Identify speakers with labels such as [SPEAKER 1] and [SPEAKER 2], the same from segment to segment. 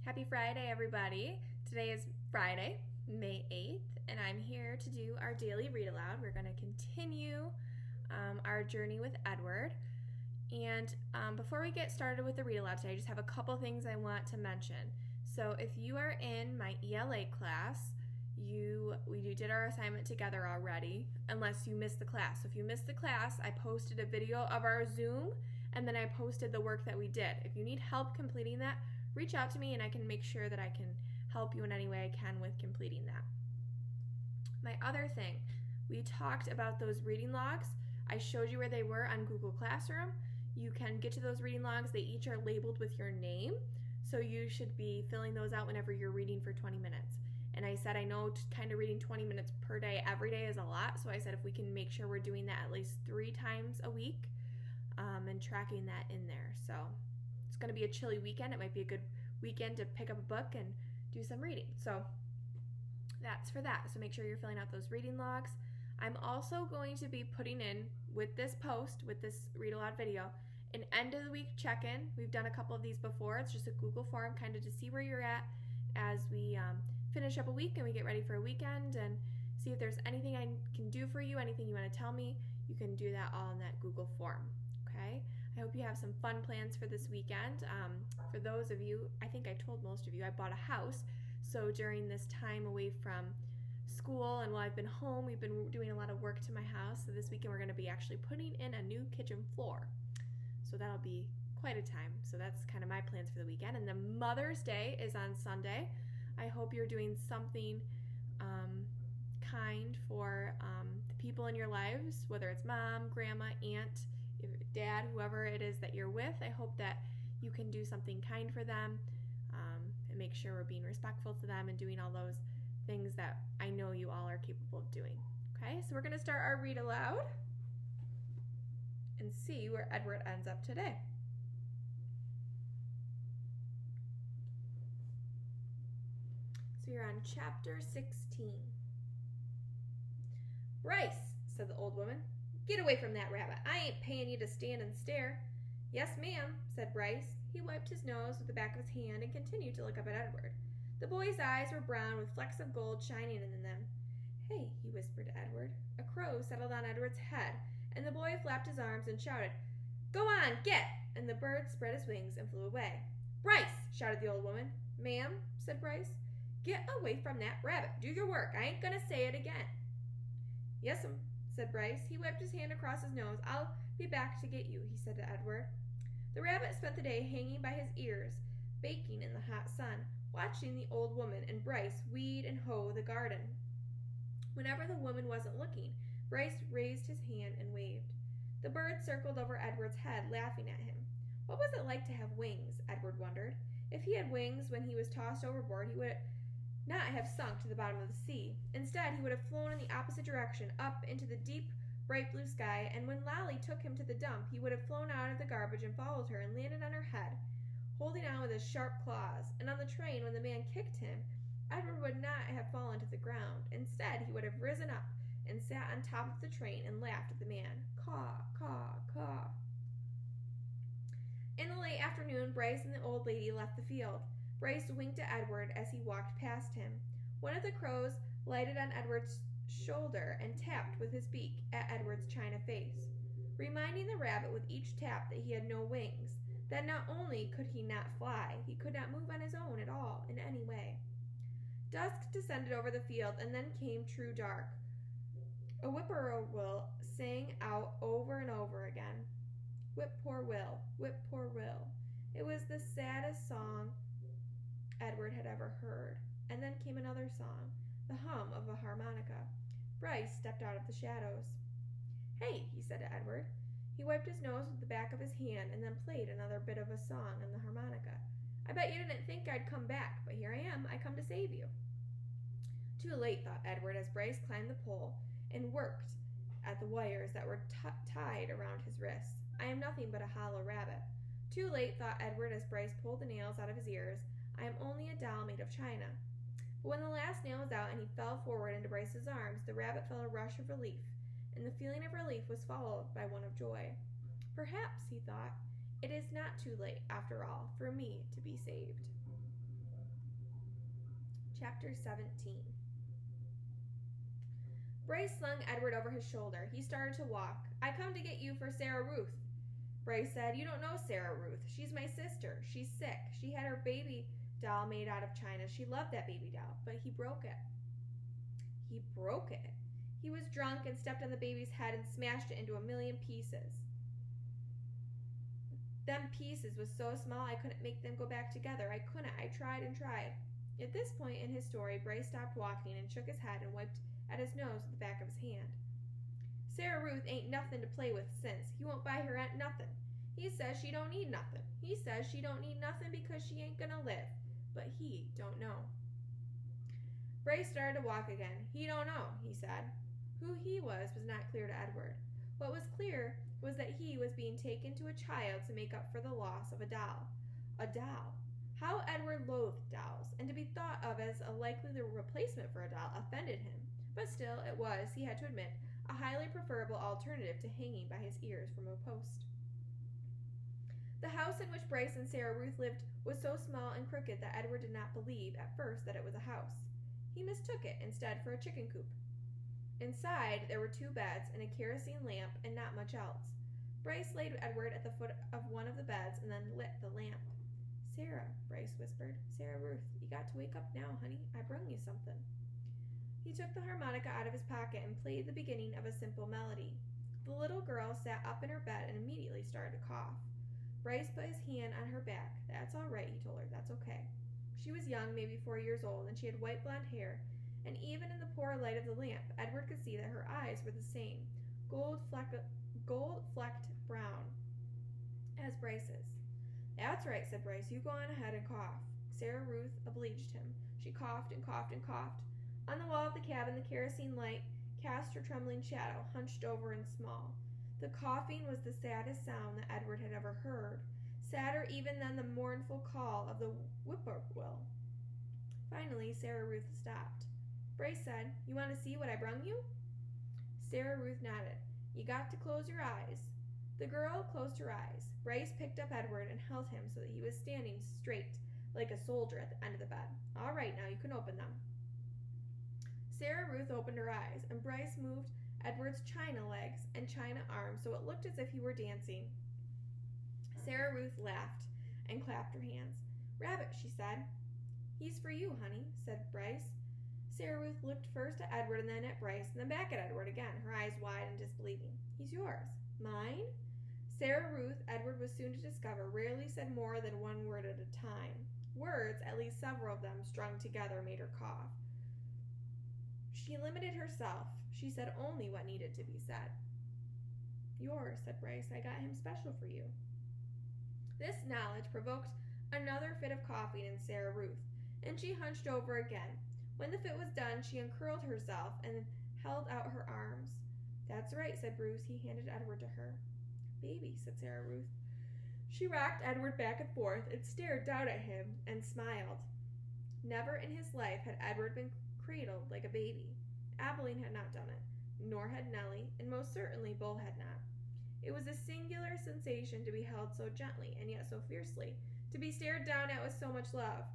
[SPEAKER 1] Happy Friday, everybody. Today is Friday, May 8th, and I'm here to do our daily read aloud. We're going to continue our journey with Edward. And before we get started with the read aloud today, I just have a couple things I want to mention. So if you are in my ELA class, we did our assignment together already, unless you missed the class. So if you missed the class, I posted a video of our Zoom, and then I posted the work that we did. If you need help completing that, reach out to me and I can make sure that I can help you in any way I can with completing that. My other thing, we talked about those reading logs. I showed you where they were on Google Classroom. You can get to those reading logs. They each are labeled with your name, so you should be filling those out whenever you're reading for 20 minutes. And I said I know kind of reading 20 minutes per day every day is a lot, so I said if we can make sure we're doing that at least 3 times a week and tracking that in there. So it's going to be a chilly weekend. It might be a good weekend to pick up a book and do some reading. So that's for that. So make sure you're filling out those reading logs. I'm also going to be putting in with this post, with this read aloud video, an end of the week check-in. We've done a couple of these before. It's just a Google form kind of to see where you're at as we finish up a week and we get ready for a weekend, and see if there's anything I can do for you, anything you want to tell me. You can do that all in that Google form. Okay? I hope you have some fun plans for this weekend. For those of you, I think I told most of you, I bought a house. So during this time away from school and while I've been home, we've been doing a lot of work to my house. So this weekend we're going to be actually putting in a new kitchen floor. So that'll be quite a time. So that's kind of my plans for the weekend. And then Mother's Day is on Sunday. I hope you're doing something kind for the people in your lives, whether it's mom, grandma, aunt, dad, whoever it is that you're with. I hope that you can do something kind for them and make sure we're being respectful to them and doing all those things that I know you all are capable of doing. Okay, so we're going to start our read aloud and see where Edward ends up today. So you're on chapter 16. "Bryce," said the old woman, "get away from that rabbit. I ain't paying you to stand and stare." "Yes, ma'am," said Bryce. He wiped his nose with the back of his hand and continued to look up at Edward. The boy's eyes were brown with flecks of gold shining in them. "Hey," he whispered to Edward. A crow settled on Edward's head, and the boy flapped his arms and shouted, "Go on, get!" And the bird spread his wings and flew away. "Bryce!" shouted the old woman. "Ma'am," said Bryce. "Get away from that rabbit. Do your work. I ain't gonna say it again." "Yes'm," said Bryce. He wiped his hand across his nose. "I'll be back to get you," he said to Edward. The rabbit spent the day hanging by his ears, baking in the hot sun, watching the old woman and Bryce weed and hoe the garden. Whenever the woman wasn't looking, Bryce raised his hand and waved. The bird circled over Edward's head, laughing at him. What was it like to have wings? Edward wondered. If he had wings when he was tossed overboard, he would not have sunk to the bottom of the sea. Instead, he would have flown in the opposite direction, up into the deep, bright blue sky, and when Lolly took him to the dump, he would have flown out of the garbage and followed her and landed on her head, holding on with his sharp claws. And on the train, when the man kicked him, Edward would not have fallen to the ground. Instead, he would have risen up and sat on top of the train and laughed at the man. Caw, caw, caw. In the late afternoon, Bryce and the old lady left the field. Bryce winked at Edward as he walked past him. One of the crows lighted on Edward's shoulder and tapped with his beak at Edward's china face, reminding the rabbit with each tap that he had no wings, that not only could he not fly, he could not move on his own at all, in any way. Dusk descended over the field, and then came true dark. A whippoorwill sang out over and over again, "Whip poor Will, whip poor Will." It was the saddest song Edward had ever heard. And then came another song, the hum of a harmonica. Bryce stepped out of the shadows. "Hey," he said to Edward. He wiped his nose with the back of his hand and then played another bit of a song on the harmonica. "I bet you didn't think I'd come back, but here I am. I come to save you." Too late, thought Edward as Bryce climbed the pole and worked at the wires that were tied around his wrists. "I am nothing but a hollow rabbit." Too late, thought Edward as Bryce pulled the nails out of his ears. "I am only a doll made of china." But when the last nail was out and he fell forward into Bryce's arms, the rabbit felt a rush of relief, and the feeling of relief was followed by one of joy. Perhaps, he thought, it is not too late, after all, for me to be saved. Chapter 17. Bryce slung Edward over his shoulder. He started to walk. "I come to get you for Sarah Ruth." Bryce said, "You don't know Sarah Ruth. She's my sister. She's sick. She had her baby doll made out of china. She loved that baby doll, but he broke it." He broke it. He was drunk and stepped on the baby's head and smashed it into a million pieces. Them pieces was so small I couldn't make them go back together. I couldn't. I tried and tried. At this point in his story, Bryce stopped walking and shook his head and wiped at his nose with the back of his hand. "Sarah Ruth ain't nothing to play with since. He won't buy her aunt nothing. He says she don't need nothing. He says she don't need nothing because she ain't gonna live. But he don't know." Bryce started to walk again. "He don't know," he said. Who he was not clear to Edward. What was clear was that he was being taken to a child to make up for the loss of a doll. A doll. How Edward loathed dolls, and to be thought of as a likely replacement for a doll offended him. But still, it was, he had to admit, a highly preferable alternative to hanging by his ears from a post. The house in which Bryce and Sarah Ruth lived was so small and crooked that Edward did not believe at first that it was a house. He mistook it instead for a chicken coop. Inside, there were 2 beds and a kerosene lamp and not much else. Bryce laid Edward at the foot of one of the beds and then lit the lamp. "Sarah," Bryce whispered. "Sarah Ruth, you got to wake up now, honey. I brung you something." He took the harmonica out of his pocket and played the beginning of a simple melody. The little girl sat up in her bed and immediately started to cough. Bryce put his hand on her back. "That's all right," he told her. "That's okay." She was young, maybe 4 years old, and she had white blonde hair, and even in the poor light of the lamp, Edward could see that her eyes were the same, gold-flecked brown, as Bryce's. "That's right," said Bryce. "You go on ahead and cough." Sarah Ruth obliged him. She coughed and coughed and coughed. On the wall of the cabin, the kerosene light cast her trembling shadow, hunched over and small. The coughing was the saddest sound that Edward had ever heard, sadder even than the mournful call of the whippoorwill. Finally, Sarah Ruth stopped. Bryce said, "You want to see what I brung you?" Sarah Ruth nodded. "You got to close your eyes." The girl closed her eyes. Bryce picked up Edward and held him so that he was standing straight, like a soldier at the end of the bed. "All right, now you can open them." Sarah Ruth opened her eyes, and Bryce moved Edward's china legs and china arms so it looked as if he were dancing. Sarah Ruth laughed and clapped her hands. "Rabbit," she said. "He's for you, honey," said Bryce. Sarah Ruth looked first at Edward and then at Bryce and then back at Edward again, her eyes wide and disbelieving. "He's yours." "Mine?" Sarah Ruth, Edward was soon to discover, rarely said more than one word at a time. Words, at least several of them strung together, made her cough. She limited herself. She said only what needed to be said. "Yours," said Bryce. "I got him special for you." This knowledge provoked another fit of coughing in Sarah Ruth, and she hunched over again. When the fit was done, she uncurled herself and held out her arms. "That's right," said Bruce. He handed Edward to her. "Baby," said Sarah Ruth. She rocked Edward back and forth and stared down at him and smiled. Never in his life had Edward been cradled like a baby. Abilene had not done it, nor had Nellie, and most certainly Bull had not. It was a singular sensation to be held so gently and yet so fiercely, to be stared down at with so much love.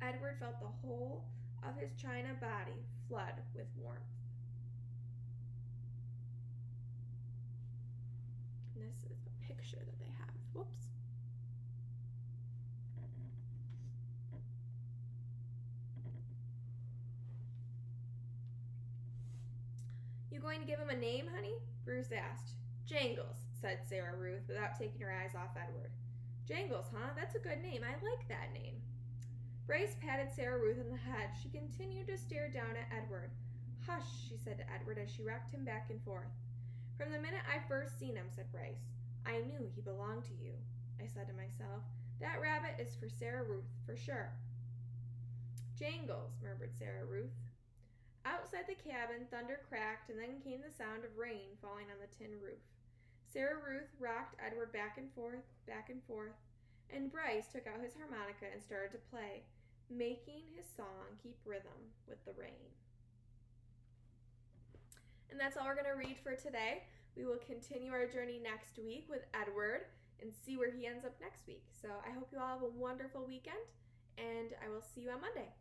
[SPEAKER 1] Edward felt the whole of his china body flood with warmth. And this is a picture that they have. Whoops. "You going to give him a name, honey?" Bruce asked. "Jangles," said Sarah Ruth, without taking her eyes off Edward. "Jangles, huh? That's a good name. I like that name." Bryce patted Sarah Ruth on the head. She continued to stare down at Edward. "Hush," she said to Edward as she rocked him back and forth. "From the minute I first seen him," said Bryce, "I knew he belonged to you. I said to myself, that rabbit is for Sarah Ruth, for sure." "Jangles," murmured Sarah Ruth. Outside the cabin, thunder cracked, and then came the sound of rain falling on the tin roof. Sarah Ruth rocked Edward back and forth, and Bryce took out his harmonica and started to play, making his song keep rhythm with the rain. And that's all we're going to read for today. We will continue our journey next week with Edward and see where he ends up next week. So I hope you all have a wonderful weekend, and I will see you on Monday.